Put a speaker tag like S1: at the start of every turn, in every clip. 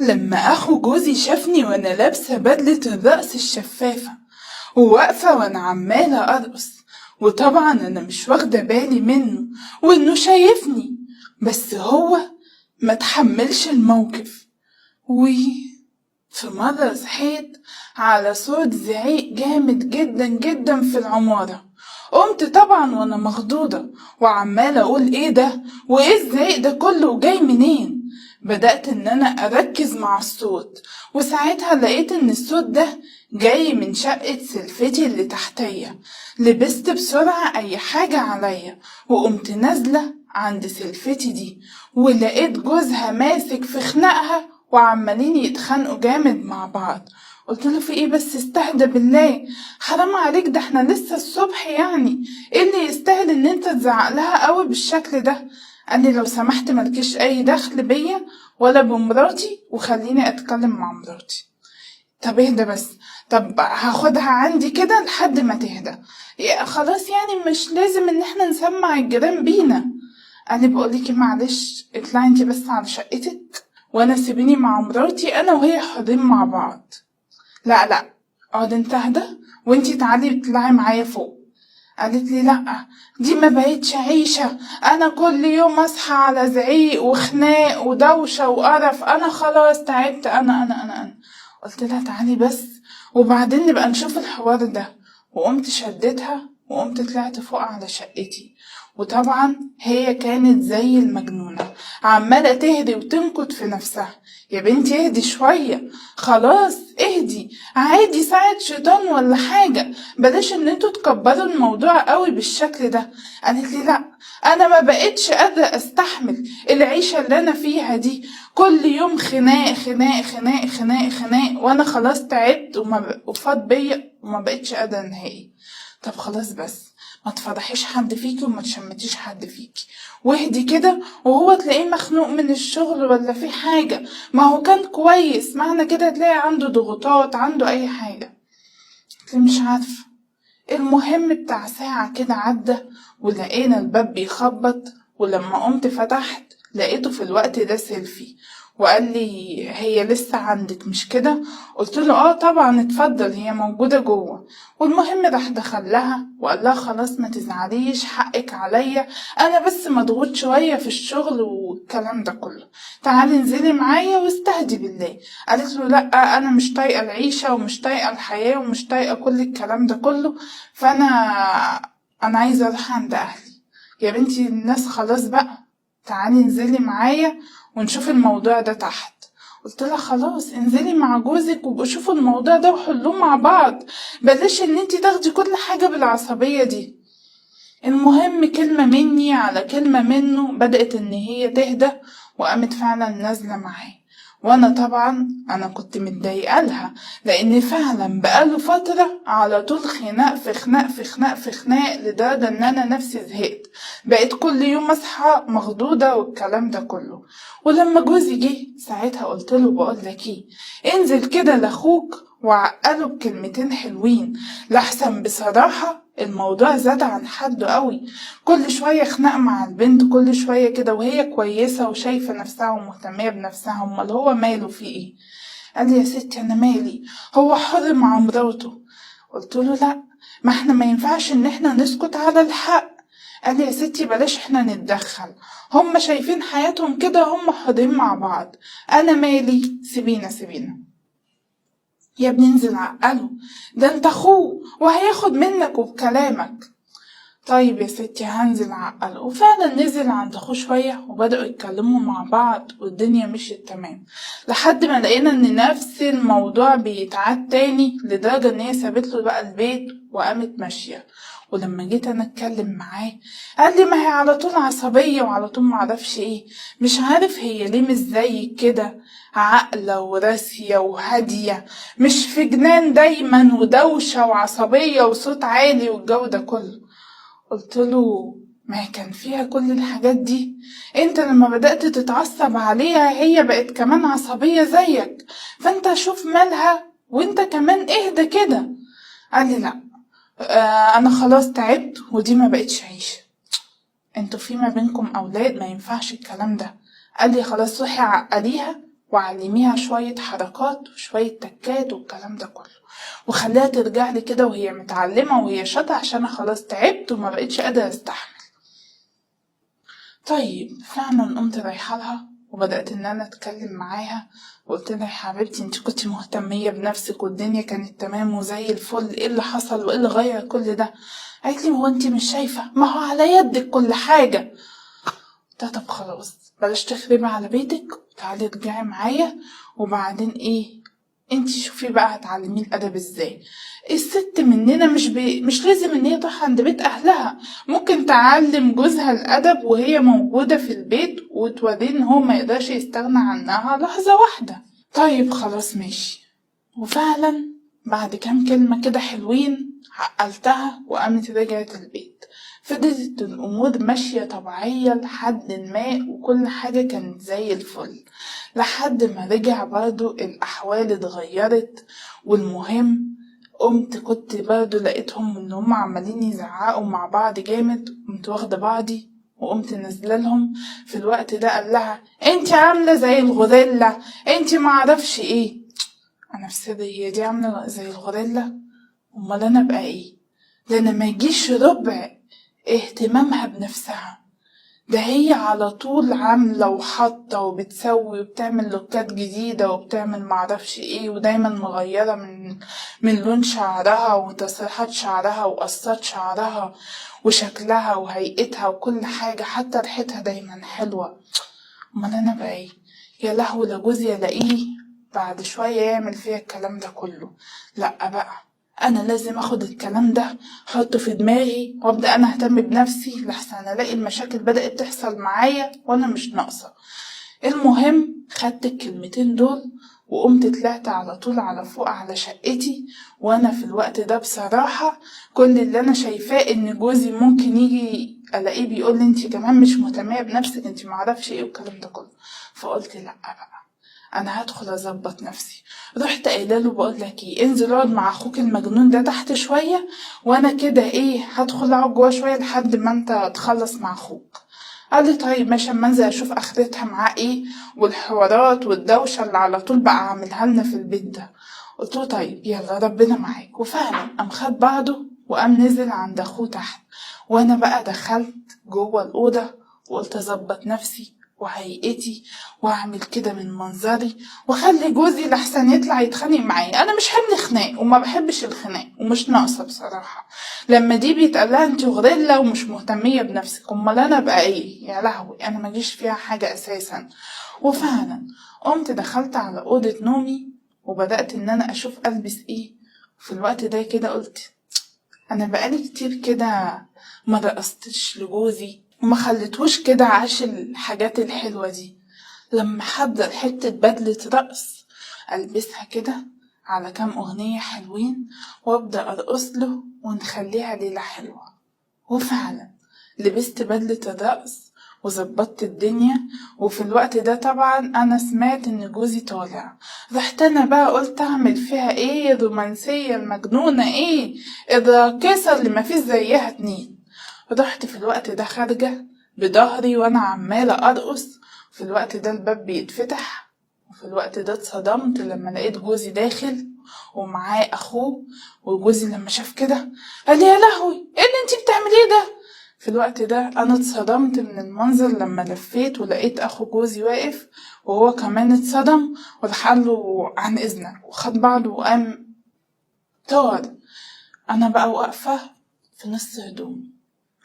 S1: لما أخو جوزي شافني وأنا لابسة بدلة الرقص الشفافة وواقفة وأنا عمالة أرقص، وطبعا أنا مش واخدة بالي منه وإنه شايفني، بس هو ما تحملش الموقف. في مرة صحيت على صوت زعيق جامد جدا جدا في العمارة. قمت طبعا وانا مخضوضة وعمالة اقول ايه ده وايه الزعيق ده كله وجاي منين. بدأت ان انا اركز مع الصوت، وساعتها لقيت ان الصوت ده جاي من شقة سلفتي اللي تحتيا. لبست بسرعة اي حاجة عليا وقمت نازلة عند سلفتي دي، ولقيت جوزها ماسك في خناقها وعمالين يتخانقوا جامد مع بعض. قلت له في ايه بس استهدى بالله، حرام عليك، ده احنا لسه الصبح يعني، ايه اللي يستاهل ان انت تزعق لها قوي بالشكل ده؟ قال لي لو سمحت مالكيش اي دخل بيا ولا بمراتي وخليني اتكلم مع مراتي. طب اهدى بس، طب هاخدها عندي كده لحد ما تهدى، خلاص يعني مش لازم ان احنا نسمع الجيران بينا. قال لي بقولك معلش اطلعي انتي بس على شقتك وانا سيبيني مع مراتي انا وهي حاضرين مع بعض. لا اقعد انت اهدى وانتي تعالي اطلعي معايا فوق. قالت لي لا، دي ما بقتش عيشة، انا كل يوم اصحى على زعيق وخناق ودوشة وقرف، انا خلاص تعبت، انا قلت لها تعالي بس وبعدين نبقى نشوف الحوار ده. وقمت شدتها وقمت طلعت فوق على شقتي، وطبعا هي كانت زي المجنونة عمالة تهدي وتنكد في نفسها. يا بنتي اهدي شوية، خلاص اهدي، عادي ساعة شيطان ولا حاجة، بلاش ان انتوا تكبروا الموضوع قوي بالشكل ده. قالت لي لا، انا ما بقتش قادرة استحمل العيشة اللي انا فيها دي، كل يوم خناق خناق خناق خناق خناق، وانا خلاص تعبت وفاض بيا وما بقتش قادرة نهائي. طب خلاص بس ما تفضحيش حد فيكي وما تشمتيش حد فيكي، واهدي كده، وهو تلاقيه مخنوق من الشغل ولا في حاجة، ما هو كان كويس، معنى كده تلاقي عنده ضغوطات، عنده اي حاجة. قلت مش عارفة. المهم بتاع ساعة كده عدى ولقينا الباب بيخبط، ولما قمت فتحت لقيته في الوقت ده سيلفي، وقال لي هي لسه عندك مش كده؟ قلت له اه طبعا اتفضل، هي موجودة جوه. والمهم راح دخل لها وقال لها خلاص ما تزعليش، حقك عليا، انا بس مضغوط شوية في الشغل والكلام ده كله، تعالي انزلي معايا واستهدي بالله. قالت له لا انا مش طايقة العيشة ومش طايقة الحياة ومش طايقة كل الكلام ده كله، فانا عايزة اروح عند اهلي. يا بنتي الناس خلاص بقى، تعالي انزلي معايا ونشوف الموضوع ده تحت. قلت لها خلاص انزلي مع جوزك وشوفوا الموضوع ده وحلوه مع بعض، بلاش ان انتي تاخدي كل حاجة بالعصبية دي. المهم كلمة مني على كلمة منه بدأت ان هي تهدى وقامت فعلا نازلة معاه. وانا طبعا انا كنت متضايقة لها، لان فعلا بقاله فترة على طول خناق في خناق في خناق في خناق، لدرجة ان انا نفسي زهقت، بقيت كل يوم اصحى مخضوضة والكلام ده كله. ولما جوزي جه ساعتها قلت له بقول لك ايه، انزل كده لاخوك وعقله بكلمتين حلوين، لحسن بصراحة الموضوع زاد عن حده قوي، كل شوية خناق مع البنت كل شوية كده، وهي كويسة وشايفة نفسها ومهتمية بنفسها، امال هو ماله في ايه؟ قال لي يا ستي انا مالي، هو حر مع مراته. قلت له لا، ما احنا ما ينفعش ان احنا نسكت على الحق. قال لي يا ستي بلاش احنا نتدخل، هم شايفين حياتهم كده، هم حاضرين مع بعض، انا مالي، سيبينا. يا ابني انزل عقله، ده انت اخوه وهياخد منك وبكلامك. طيب يا ستي هنزل عقله. وفعلا نزل عند اخوه شوية وبدأوا يتكلموا مع بعض والدنيا مشيت تمام، لحد ما لقينا ان نفس الموضوع بيتعاد تاني، لدرجة ان هي سابت له بقى البيت وقامت ماشية. ولما جيت انا اتكلم معاه قال لي ما هي على طول عصبية وعلى طول معرفش ايه، مش عارف هي ليه مش زيك كده، عاقلة وراسية وهادية، مش في جنان دايما ودوشة وعصبية وصوت عالي والجو ده كله. قلت له ما هي كان فيها كل الحاجات دي، انت لما بدأت تتعصب عليها هي بقت كمان عصبية زيك، فانت شوف مالها وانت كمان اهدى كده. قال لي لا، انا خلاص تعبت ودي ما بقتش عيشة. انتوا في ما بينكم اولاد، ما ينفعش الكلام ده. قال لي خلاص روحي عقليها وعلميها شوية حركات وشوية تكات والكلام ده كله، وخليها ترجع لي كده وهي متعلمة وهي شاطرة، عشان أنا خلاص تعبت وما بقتش قادرة استحمل. طيب فعلا قمت رايحة لها وبدأت ان انا اتكلم معاها، وقلت لها يا حبيبتي انت كنت مهتمية بنفسك والدنيا كانت تمام وزي الفل، ايه اللي حصل وايه اللي غير كل ده؟ قالت لي هو انت مش شايفة، ما هو على يدك كل حاجة. قلت لها طب خلاص بلاش تخربي على بيتك وتعالي ارجعي معايا، وبعدين ايه انتي شوفي بقى هتعلميه الادب ازاي. الست مننا مش لازم ان هي تروح عند بيت اهلها، ممكن تعلم جوزها الادب وهي موجودة في البيت وتوريه ان هو ما يقدرش يستغنى عنها لحظة واحدة. طيب خلاص ماشي. وفعلا بعد كام كلمة كده حلوين عقلتها وقامت رجعت البيت. فضلت الأمور ماشية طبيعية لحد ما وكل حاجة كانت زي الفل، لحد ما رجع برضو الأحوال اتغيرت. والمهم كنت برضو لقيتهم ان هم عمالين يزعقوا مع بعض جامد، قمت واخدة بعضي وقمت نازله لهم. في الوقت ده قال لها انت عاملة زي الغوريلا، انت معرفش ايه. انا في سري هي دي عاملة زي الغوريلا؟ امال انا بقى ايه؟ ده انا ما يجيش ربع اهتمامها بنفسها، ده هي على طول عاملة وحاطة وبتسوي وبتعمل لوكات جديدة وبتعمل معرفش ايه، ودايما مغيرة من لون شعرها وتسريحات شعرها وقصات شعرها وشكلها وهيئتها وكل حاجة، حتى ريحتها دايما حلوة. امال انا بقى ايه؟ يا لهو لجوزي الاقيه بعد شوية يعمل فيها الكلام ده كله. لأ بقى، انا لازم اخد الكلام ده احطه في دماغي وابدا انا اهتم بنفسي، لحسن الاقي المشاكل بدات تحصل معايا وانا مش ناقصه. المهم خدت الكلمتين دول وقمت طلعت على طول على فوق على شقتي. وانا في الوقت ده بصراحه كل اللي انا شايفاه ان جوزي ممكن يجي الاقيه بيقول لي انت كمان مش مهتميه بنفسك، انت معرفش ايه والكلام ده كله. فقلت لا بقى، انا هدخل اظبط نفسي. رحت قايله له بقول لك ايه، انزل اقعد مع اخوك المجنون ده تحت شويه، وانا كده ايه هدخل اقعد جوه شويه لحد ما انت تخلص مع اخوك. قال لي طيب ماشي، اما انزل اشوف اخرتها معاه ايه والحوارات والدوشه اللي على طول بقى عاملها لنا في البيت ده. قلت له طيب يلا ربنا معاك. وفعلا قام خد بعضه وقام نزل عند اخوه تحت، وانا بقى دخلت جوه الاوضه وقلت اظبط نفسي وهيئتي واعمل كده من منظري واخلي جوزي لحسن يطلع يتخانق معايا. انا مش حمل خناق وما بحبش الخناق ومش ناقصه بصراحه. لما دي بيتقال لها انت غريلا ومش مهتميه بنفسك، امال انا بقى ايه؟ يا لهوي انا ما جيش فيها حاجه اساسا. وفعلا قمت دخلت على اوضه نومي وبدات ان انا اشوف البس ايه. في الوقت ده كده قلت انا بقالي كتير كده ما رقصتش لجوزي وما خليتوش كده عاش الحاجات الحلوة دي. لما حضر حتة بدلة رقص ألبسها كده على كام أغنية حلوين وأبدأ أرقص له ونخليها ليلة حلوة. وفعلا لبست بدلة الرقص وظبطت الدنيا. وفي الوقت ده طبعا انا سمعت ان جوزي طالع. رحت انا بقى قلت اعمل فيها ايه الرومانسية المجنونة، ايه الراقصة اللي مفيش زيها اتنين. رحت في الوقت ده خارجة بظهري وانا عمالة ارقص. في الوقت ده الباب بيتفتح، وفي الوقت ده اتصدمت لما لقيت جوزي داخل ومعاه اخوه. وجوزي لما شاف كده قال لي يا لهوي ايه اللي انتي بتعمليه ده؟ في الوقت ده انا اتصدمت من المنظر لما لفيت ولقيت اخو جوزي واقف وهو كمان اتصدم، وراح قال له عن اذنك وخد بعضه وقام طار. انا بقى واقفه في نص هدومي.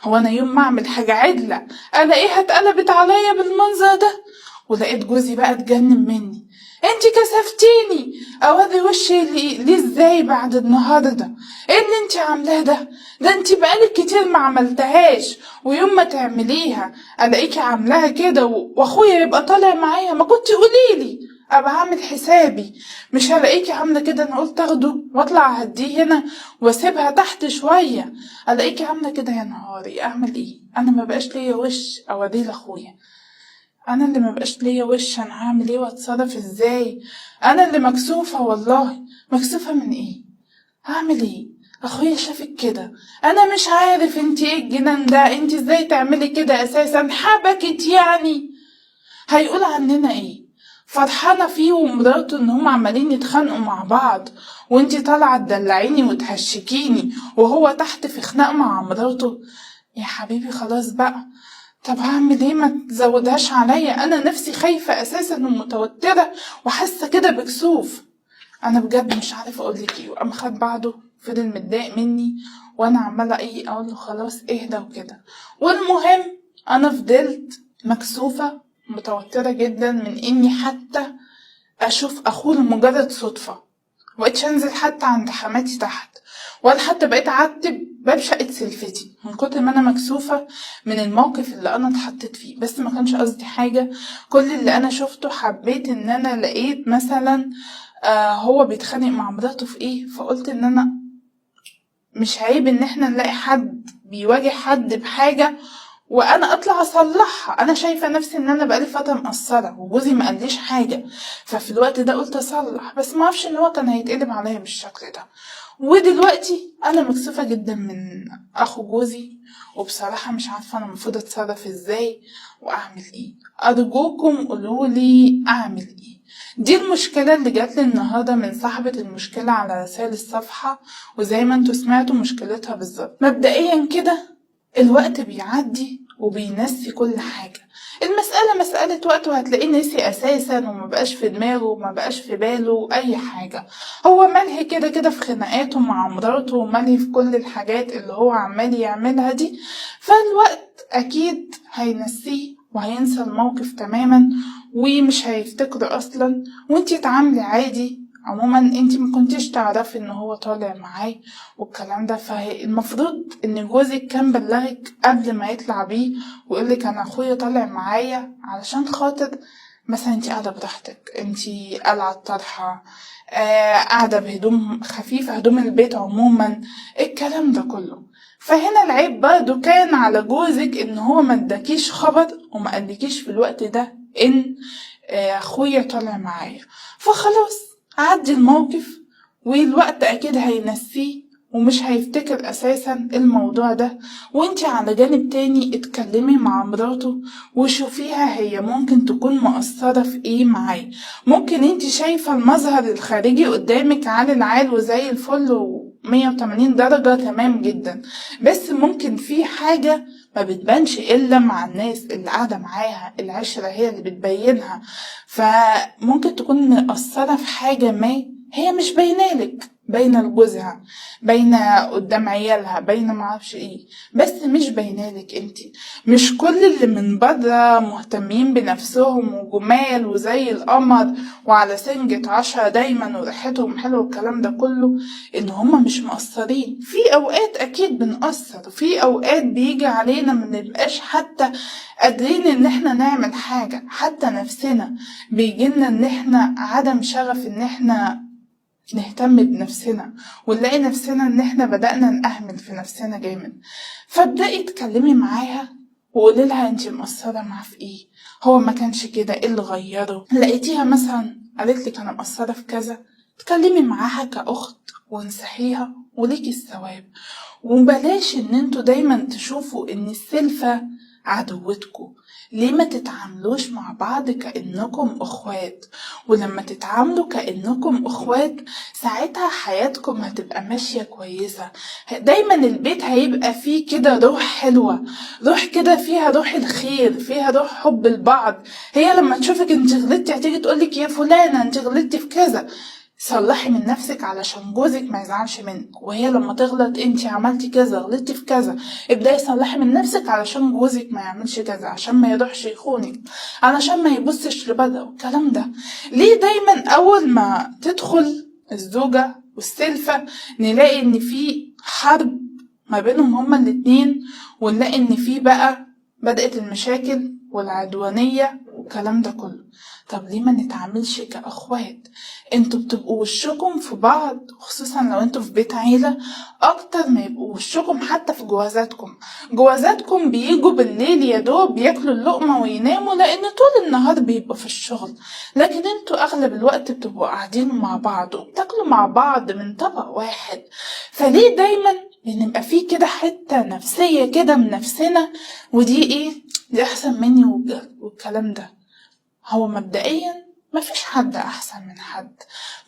S1: هو انا يوم ما اعمل حاجه عدله الاقيها اتقلبت عليا بالمنظر ده؟ ولقيت جوزي بقى اتجنن مني. انتي كسفتيني، اوري وشي ليه ازاي بعد النهارده؟ ايه اللي انتي عاملاه ده انتي بقالك كتير ما عملتهاش، ويوم ما تعمليها الاقيكي عاملاها كده واخويا يبقى طالع معايا. ما كنتي قوليلي ابقى اعمل حسابي، مش هلاقيكي عامله كده. انا قلت اخده واطلع اهديه هنا واسيبها تحت شويه، الاقيكي عامله كده. يا نهاري اعمل ايه؟ انا ما بقاش ليا وش اوريه لاخويا. انا اللي ما بقاش ليا وش، انا هعمل ايه واتصرف ازاي؟ انا اللي مكسوفه، والله مكسوفه من ايه؟ هعمل ايه؟ اخويا شافك كده، انا مش عارف انتي ايه الجنان ده، انتي ازاي تعملي كده اساسا؟ حبكت يعني، هيقول عننا ايه؟ فرحانة فيه ومراته ان هم عمالين يتخانقوا مع بعض، وانتي طالعة تدلعيني وتهشكيني وهو تحت في خناق مع مراته. يا حبيبي خلاص بقى. طب هعمل ايه؟ ما تزودهاش عليا، انا نفسي خايفة اساسا ومتوترة وحاسة كده بكسوف. انا بجد مش عارفة اقولك ايه. وقام خد بعضه، فضل متضايق مني، وانا عمالة اقول له خلاص اهدى وكده. والمهم انا فضلت مكسوفة متوترة جدا من اني حتى اشوف اخوه لمجرد صدفة. مبقتش انزل حتى عند حماتي تحت، ولا حتى بقيت اعتب باب شقة سلفتي من كتر ما انا مكسوفة من الموقف اللي انا اتحطيت فيه. بس ما كانش قصدي حاجة، كل اللي انا شفته حبيت ان انا لقيت مثلا هو بيتخانق مع مراته في ايه، فقلت ان انا مش عيب ان احنا نلاقي حد بيواجه حد بحاجة وانا اطلع اصلحها. انا شايفة نفسي ان انا بقالي فترة مقصرة وجوزي ما قاليش حاجة، ففي الوقت ده قلت اصلح، بس ما اعرفش ان هو كان هيتقلب عليا بالشكل ده. ودلوقتي انا مكسوفة جدا من اخو جوزي، وبصراحة مش عارفة انا المفروض اتصرف ازاي واعمل ايه. ارجوكم قولولي اعمل ايه. دي المشكلة اللي جاتلي النهاردة من صاحبة المشكلة على رسائل الصفحة، وزي ما انتوا سمعتوا مشكلتها بالظبط. مبدئيا كده الوقت بيعدي وبينسي كل حاجة. المسألة مسألة وقت، وهتلاقيه نسي أساسا وما بقاش في دماغه وما بقاش في باله أي حاجة. هو ملهي كده كده في خناقاته مع مراته، وملهي في كل الحاجات اللي هو عمال يعملها دي، فالوقت أكيد هينسيه وهينسى الموقف تماما ومش هيفتكره أصلا. وانتي تعاملي عادي. عموما انتي ما كنتيش تعرفي ان هو طالع معاه والكلام ده، فالمفروض ان جوزك كان بلغك قبل ما يطلع بيه ويقولك انا اخويا طالع معايا، علشان خاطر مثلا انتي قاعده براحتك، انتي قلعه الطرحه، قاعده بهدوم خفيفه، هدوم البيت عموما، الكلام ده كله. فهنا العيب برضه كان على جوزك ان هو ما اداكيش خبر وما قالكيش في الوقت ده ان اخويا طالع معايا. فخلاص عدي الموقف، والوقت اكيد هينسيه ومش هيفتكر اساسا الموضوع ده. وانتي على جانب تاني اتكلمي مع مراته وشوفيها هي ممكن تكون مقصرة في ايه معاه. ممكن انتي شايفة المظهر الخارجي قدامك عال العال وزي الفل و180 درجة تمام جدا، بس ممكن في حاجة ما بتبانش الا مع الناس اللي قاعدة معاها، العشرة هي اللي بتبينها. فممكن تكون مقصرة في حاجة ما هي مش باينالك، باينة لجوزها، باينة قدام عيالها، باينة معرفش ايه، بس مش باينالك انتي. مش كل اللي من بره مهتمين بنفسهم وجمال وزي القمر وعلى سنجة 10 دايما وريحتهم حلو والكلام ده كله ان هما مش مقصرين. في اوقات اكيد بنقصر، وفي اوقات بيجي علينا منبقاش حتى قادرين ان احنا نعمل حاجة، حتى نفسنا بيجيلنا ان احنا عدم شغف ان احنا نهتم بنفسنا، ونلاقي نفسنا ان احنا بدأنا نأهمل في نفسنا جامد. فابدأي تكلمي معاها وقولي لها انتي مقصرة معاه في ايه، هو ما كانش كده، ايه اللي غيره. لقيتيها مثلا قالت لك انا مقصرة في كذا، تكلمي معاها كأخت وانصحيها وليكي الثواب. وبلاش ان انتوا دايما تشوفوا ان السلفة عدوتكم. ليه ما تتعاملوش مع بعض كأنكم اخوات؟ ولما تتعاملوا كأنكم اخوات ساعتها حياتكم هتبقى ماشية كويسة. دايما البيت هيبقى فيه كده روح حلوة، روح كده فيها روح الخير، فيها روح حب البعض. هي لما تشوفك انت غلطتي هتيجي تقولك يا فلانة انت غلطتي في كذا، صلحي من نفسك علشان جوزك ما يزعلش منك. وهي لما تغلط انتي عملتي كذا، غلطتي في كذا، ابداي صلحي من نفسك علشان جوزك ما يعملش كذا، عشان ما يروحش يخونك، علشان ما يبصش لبره والكلام ده. ليه دايما اول ما تدخل الزوجة والسلفة نلاقي ان في حرب ما بينهم هما الاتنين، ونلاقي ان في بقى بدأت المشاكل والعدوانية والكلام ده كله؟ طب ليه ما نتعاملش كأخوات؟ انتوا بتبقوا وشكم في بعض، خصوصا لو انتوا في بيت عيلة، اكتر ما يبقوا وشكم حتى في جوازاتكم بيجوا بالليل يا دوب ياكلوا اللقمة ويناموا، لان طول النهار بيبقوا في الشغل. لكن انتوا اغلب الوقت بتبقوا قاعدين مع بعض وبتاكلوا مع بعض من طبق واحد. فليه دايما بنبقى فيه كده حتة نفسية كده من نفسنا، ودي ايه، دي احسن مني والكلام ده؟ هو مبدئيا مفيش حد أحسن من حد،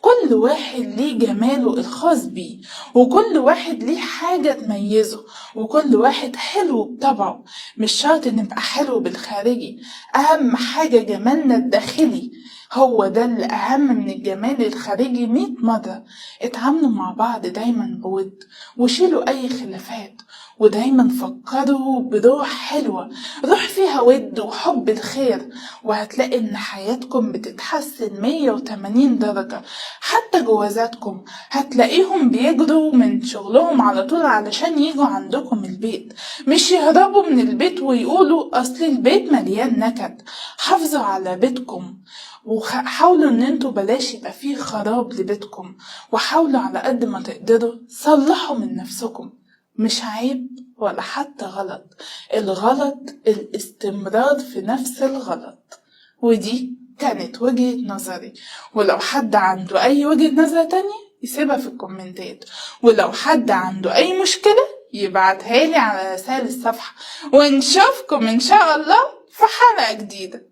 S1: كل واحد ليه جماله الخاص بيه، وكل واحد ليه حاجة تميزه، وكل واحد حلو بطبعه. مش شرط نبقى حلو بالخارجي، أهم حاجة جمالنا الداخلي، هو ده اللي أهم من الجمال الخارجي 100 مرة. اتعاملوا مع بعض دايما بود، وشيلوا أي خلافات، ودايما فكروا بروح حلوة، روح فيها ود وحب الخير، وهتلاقي ان حياتكم بتتحسن 180 درجة. حتى جوازاتكم هتلاقيهم بيجروا من شغلهم على طول علشان يجوا عندكم البيت، مش يهربوا من البيت ويقولوا اصل البيت مليان نكد. حافظوا على بيتكم، وحاولوا ان انتوا بلاش يبقى فيه خراب لبيتكم، وحاولوا على قد ما تقدروا صلحوا من نفسكم. مش عيب ولا حتى غلط، الغلط الاستمرار في نفس الغلط. ودي كانت وجهة نظري، ولو حد عنده أي وجهة نظر تانية يسيبها في الكومنتات، ولو حد عنده أي مشكلة يبعتها لي على رسائل الصفحة، ونشوفكم إن شاء الله في حلقة جديدة.